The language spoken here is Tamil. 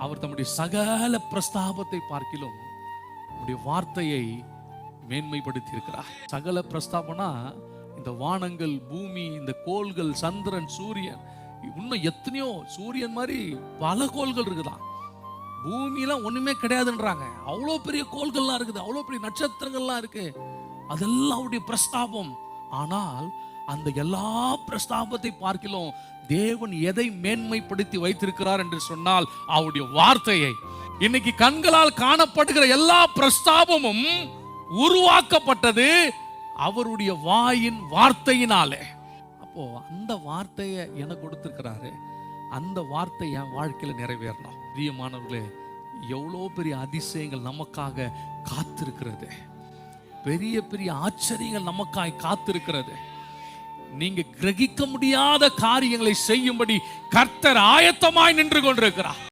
அவர் தம்முடைய சகல பிரஸ்தாபத்தை பார்க்கிலும் நம்முடைய வார்த்தையை மேன்மைப்படுத்தி இருக்கிறார். சகல பிரஸ்தாபனா இந்த வானங்கள், பூமி, இந்த கோள்கள், சந்திரன், சூரியன், இன்னும் எத்தனையோ சூரியன் மாதிரி பல கோள்கள் இருக்குதான். பூமியெல்லாம் ஒண்ணுமே கிடையாதுன்றாங்க. அவ்வளோ பெரிய கோள்கள்லாம் இருக்குது, அவ்வளோ பெரிய நட்சத்திரங்கள்லாம் இருக்கு. அதெல்லாம் அவருடைய பிரஸ்தாபம். ஆனால் அந்த எல்லா பிரஸ்தாபத்தை பார்க்கிலும் தேவன் எதை மேன்மைப்படுத்தி வைத்திருக்கிறார் என்று சொன்னால் அவருடைய வார்த்தையை. இன்னைக்கு கண்களால் காணப்படுகிற எல்லா பிரஸ்தாபமும் உருவாக்கப்பட்டது அவருடைய வாயின் வார்த்தையினாலே. அப்போ அந்த வார்த்தையை எனக்கு கொடுத்திருக்கிறாரு. அந்த வார்த்தை என் வாழ்க்கையில நிறைவேறணும். பிரியமானவர்களே, எவ்வளோ பெரிய அதிசயங்கள் நமக்காக காத்திருக்கிறது. பெரிய பெரிய ஆச்சரியங்கள் நமக்காய் காத்திருக்கிறது. நீங்க கிரகிக்க முடியாத காரியங்களை செய்யும்படி கர்த்தர் ஆயத்தமாய் நின்று கொண்டிருக்கிறார்.